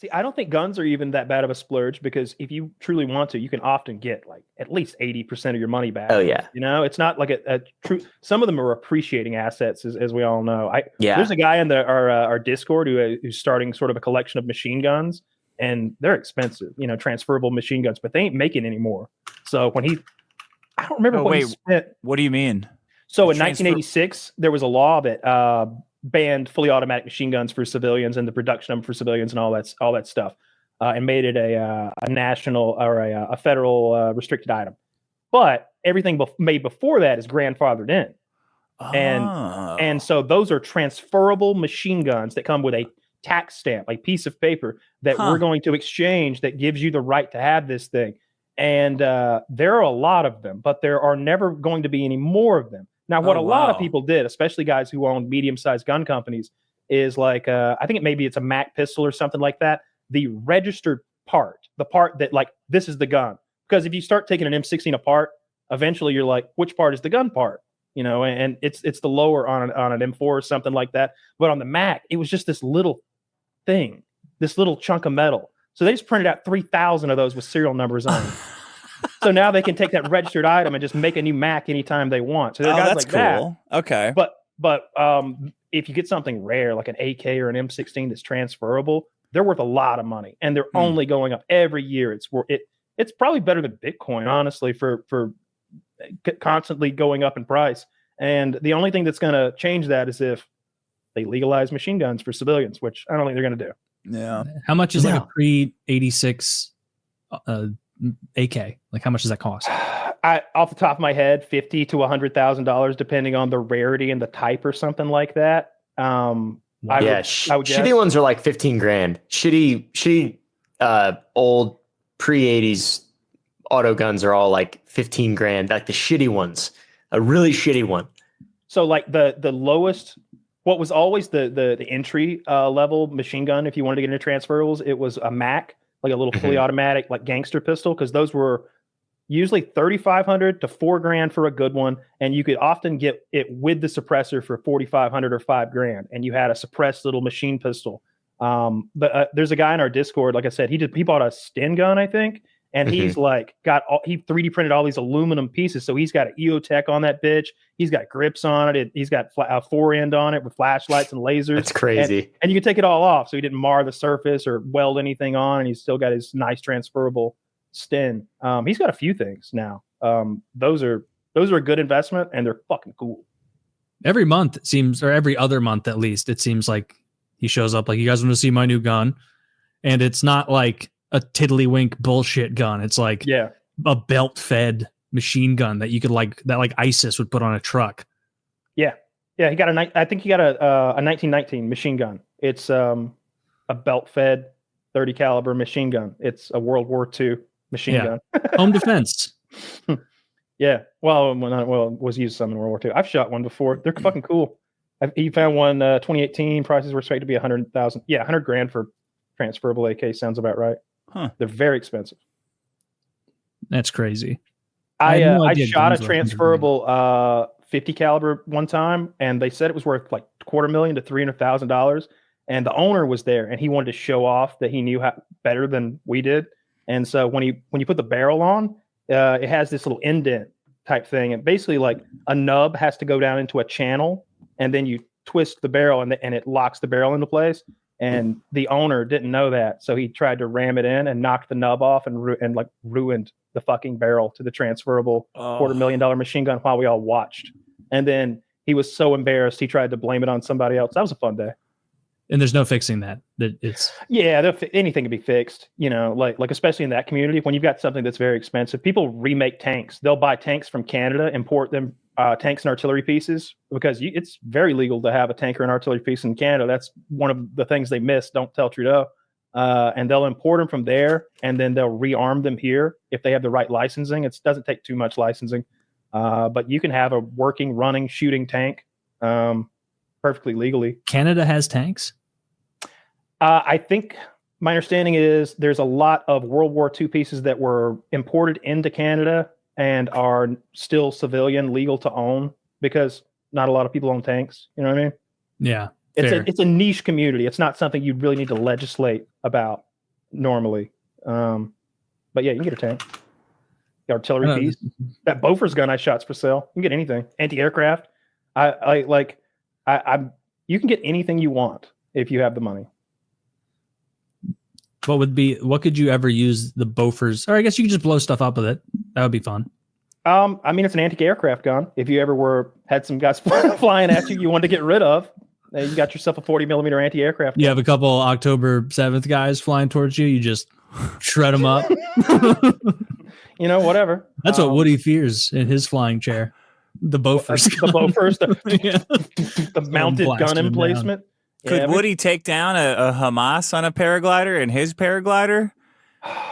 See, I don't think guns are even that bad of a splurge because if you truly want to, you can often get like at least 80% of your money back. Oh yeah. You know, it's not like a true. Some of them are appreciating assets, as we all know. Yeah. There's a guy in our Discord who's starting sort of a collection of machine guns, and they're expensive. You know, transferable machine guns, but they ain't making anymore. So when I don't remember what he spent. What do you mean? So in 1986, there was a law that banned fully automatic machine guns for civilians and the production of them for civilians and all that stuff, and made it a national or a federal restricted item. But everything made before that is grandfathered in, and so those are transferable machine guns that come with a tax stamp, a piece of paper that we're going to exchange that gives you the right to have this thing. And there are a lot of them, but there are never going to be any more of them. Now, what a lot of people did, especially guys who own medium-sized gun companies, is like, I think it's a Mac pistol or something like that. The registered part, the part that like, this is the gun. Because if you start taking an M16 apart, eventually you're like, which part is the gun part? You know, and it's the lower on an M4 or something like that. But on the Mac, it was just this little thing, this little chunk of metal. So they just printed out 3,000 of those with serial numbers on them. So now they can take that registered item and just make a new Mac anytime they want. So there are guys like cool. That. Okay. But if you get something rare like an AK or an M16 that's transferable, they're worth a lot of money, and they're only going up every year. It's probably better than Bitcoin, honestly, for constantly going up in price. And the only thing that's going to change that is if they legalize machine guns for civilians, which I don't think they're going to do. Yeah. How much is like a pre-86 AK? Like, how much does that cost? Off the top of my head, $50,000 to $100,000, depending on the rarity and the type or something like that. I would guess. Shitty ones are like 15 grand. Shitty old pre-80s auto guns are all like 15 grand. Like the shitty ones, a really shitty one. So like the lowest, what was always the entry level machine gun, if you wanted to get into transferables, it was a Mac, like a little fully automatic, like gangster pistol, because those were usually $3,500 to $4,000 for a good one, and you could often get it with the suppressor for $4,500 or $5,000, and you had a suppressed little machine pistol. But there's a guy in our Discord, like I said, he bought a Sten gun, I think, and he's like he 3D printed all these aluminum pieces, so he's got an EOTech on that bitch. He's got grips on it. He's got a fore end on it with flashlights and lasers. That's crazy. And you can take it all off, so he didn't mar the surface or weld anything on, and he's still got his nice transferable Sten. He's got a few things now. Those are a good investment, and they're fucking cool. Every month it seems, or every other month at least, it seems like he shows up like, you guys want to see my new gun? And it's not like a tiddlywink bullshit gun. It's like a belt fed machine gun that you could like ISIS would put on a truck. Yeah. He got I think he got a 1919 machine gun. It's a belt fed 30 caliber machine gun. It's a World War II machine gun. Home defense. Yeah. Well, it was used some in World War II. I've shot one before. They're fucking cool. He found one 2018. Prices were expected to be 100,000. Yeah, 100 grand for transferable AK sounds about right. Huh. They're very expensive. That's crazy. I shot a transferable 50 caliber one time, and they said it was worth like $250,000 to $300,000. And the owner was there, and he wanted to show off that he knew better than we did. And so when you put the barrel on, it has this little indent type thing, and basically like a nub has to go down into a channel, and then you twist the barrel, and it locks the barrel into place. And the owner didn't know that, so he tried to ram it in and knocked the nub off and ruined the fucking barrel to the transferable $250,000 machine gun while we all watched. And then he was so embarrassed, he tried to blame it on somebody else. That was a fun day. And there's no fixing that. Anything can be fixed, you know, like especially in that community when you've got something that's very expensive. People remake tanks. They'll buy tanks from Canada, import them, tanks and artillery pieces, because it's very legal to have a tank or an artillery piece in Canada. That's one of the things they miss. Don't tell Trudeau. And they'll import them from there, and then they'll rearm them here if they have the right licensing. It doesn't take too much licensing, but you can have a working, running, shooting tank perfectly legally. Canada has tanks? I think my understanding is there's a lot of World War II pieces that were imported into Canada and are still civilian legal to own, because not a lot of people own tanks. You know what I mean? Yeah. It's a niche community. It's not something you really need to legislate about. normally. But yeah, you can get a tank. The artillery piece. That Bofors gun I shot's for sale. You can get anything. Anti-aircraft. You can get anything you want if you have the money. What could you ever use the Bofors? Or I guess you could just blow stuff up with it. That would be fun. I mean, it's an anti-aircraft gun. If you ever had some guys flying at you wanted to get rid of, you got yourself a 40 millimeter anti-aircraft gun. You have a couple October 7th guys flying towards you. You just shred them up. Whatever. That's what Woody fears in his flying chair. The Bofors. The Bofors. The mounted gun emplacement. Could Woody take down a Hamas on a paraglider in his paraglider?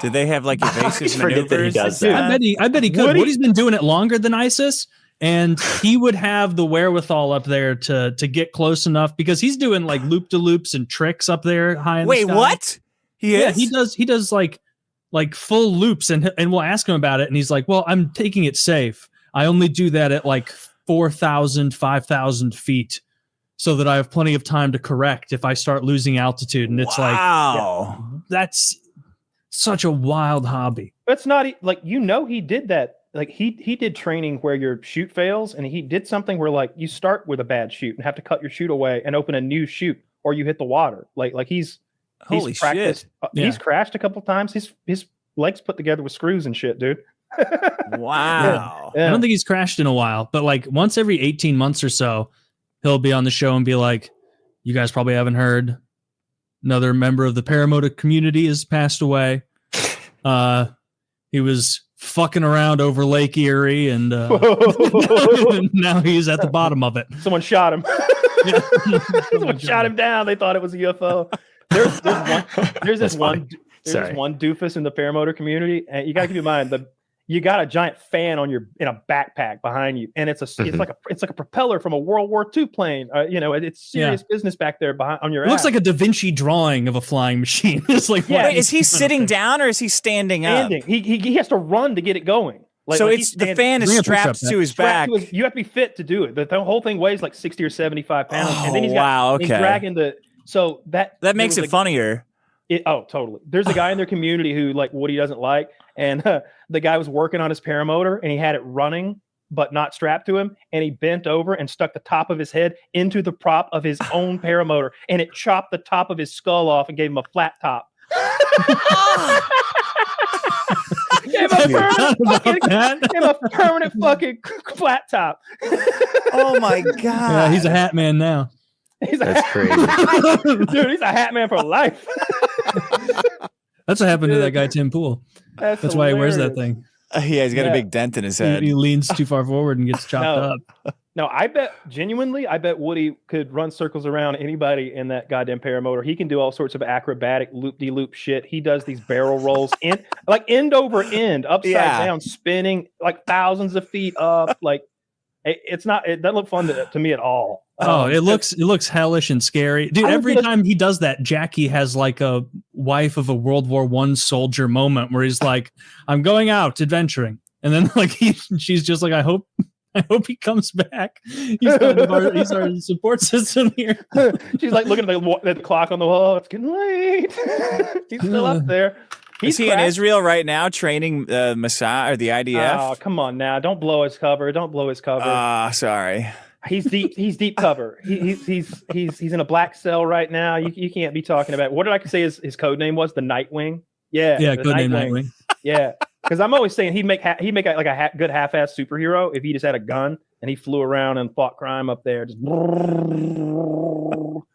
Do they have like evasive maneuvers? That he does that. I bet he could. Woody's been doing it longer than ISIS, and he would have the wherewithal up there to get close enough because he's doing like loop-de-loops and tricks up there high in the sky. Wait, what? He does like full loops, and we'll ask him about it, and he's like, well, I'm taking it safe. I only do that at like 4,000, 5,000 feet so that I have plenty of time to correct if I start losing altitude. And it's that's such a wild hobby. That's not like, he did that. Like he did training where your chute fails, and he did something where like you start with a bad chute and have to cut your chute away and open a new chute, or you hit the water. Like he's practiced. He's crashed a couple times. His legs put together with screws and shit, dude. Wow. Yeah. I don't think he's crashed in a while, but like once every 18 months or so, he'll be on the show and be like, you guys probably haven't heard, another member of the paramotor community has passed away. He was fucking around over Lake Erie, and now he's at the bottom of it. Someone shot him. Someone shot him down. They thought it was a UFO. There's this one doofus in the paramotor community, and you got to keep in mind you got a giant fan in a backpack behind you, and it's like a propeller from a World War II plane. It's serious business back there on your. It looks like a Da Vinci drawing of a flying machine. It's like, Wait, is he sitting down or is he standing up? He has to run to get it going. It's the fan is strapped to his back. You have to be fit to do it. The whole thing weighs like 60 or 75 pounds, and then he's dragging that makes it funnier. Totally. There's a guy in their community who like Woody doesn't like, and the guy was working on his paramotor, and he had it running but not strapped to him, and he bent over and stuck the top of his head into the prop of his own paramotor, and it chopped the top of his skull off and gave him a flat top. Gave him a permanent fucking flat top. Oh my god! Yeah, he's a hat man now. That's crazy. Dude, he's a hat man for life. That's what happened to that guy, Tim Pool. That's why he wears that thing. He's got a big dent in his head. He leans too far forward and gets chopped up. No, I bet Woody could run circles around anybody in that goddamn paramotor. He can do all sorts of acrobatic loop-de-loop shit. He does these barrel rolls end over end, upside down, spinning like thousands of feet up. Like it doesn't look fun to me at all. It looks hellish and scary, dude. Every time he does that, Jackie has like a wife of a World War I soldier moment where he's like, "I'm going out adventuring," and then like she's just like, "I hope he comes back. He's our support system here." She's like looking at the clock on the wall. It's getting late. He's still up there. Is he in Israel right now training Mossad or the IDF? Oh, come on now! Don't blow his cover. Sorry. He's deep cover. He's in a black cell right now. You can't be talking about. What did I say his code name was? The Nightwing. Yeah, code name Nightwing. Yeah, because I'm always saying he'd make like a good half-ass superhero if he just had a gun and he flew around and fought crime up there. Just...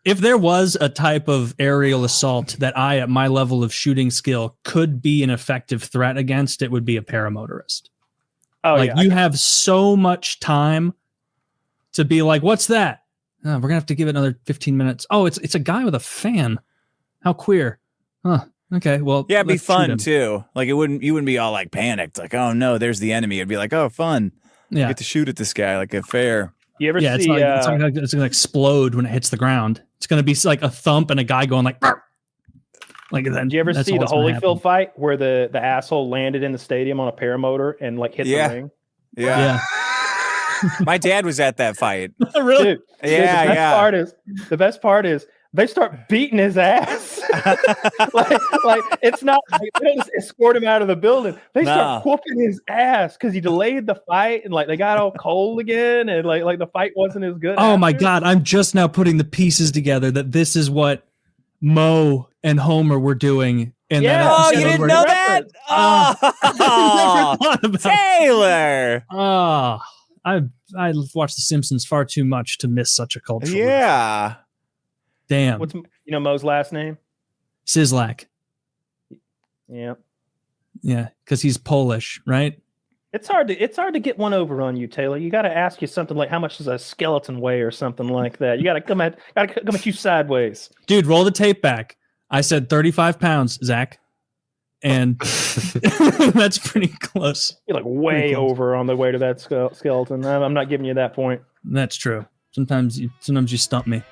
If there was a type of aerial assault that I, at my level of shooting skill, could be an effective threat against, it would be a paramotorist. Oh, you have so much time to be like, what's that? Oh, we're gonna have to give it another 15 minutes. Oh, it's a guy with a fan. How queer. Huh. Okay, well, yeah, it'd be fun too. Like you wouldn't be all like panicked, like, oh no, there's the enemy. It'd be like, oh, fun. Yeah, get to shoot at this guy like a fair. You ever see? It's gonna explode when it hits the ground. It's gonna be like a thump and a guy going like. Bark! Like that. Did you ever see the Holyfield fight where the asshole landed in the stadium on a paramotor and like hit the ring? Yeah. My dad was at that fight. Really? Dude, the best part is they start beating his ass. like it's not like they don't just escort him out of the building. They start whooping his ass because he delayed the fight and like they got all cold again and like the fight wasn't as good. Oh my God, I'm just now putting the pieces together that this is what Mo and Homer were doing. And you didn't know that? Oh, Taylor. I watched The Simpsons far too much to miss such a cultural. Yeah. Damn. What's Mo's last name? Sislak. Yeah. Yeah, because he's Polish, right? It's hard to get one over on you, Taylor. You got to ask you something like, how much does a skeleton weigh, or something like that. You got to come at you sideways. Dude, roll the tape back. I said 35 pounds, Zach, and that's pretty close. You're like way over on the way to that skeleton. I'm not giving you that point. That's true. Sometimes you stump me.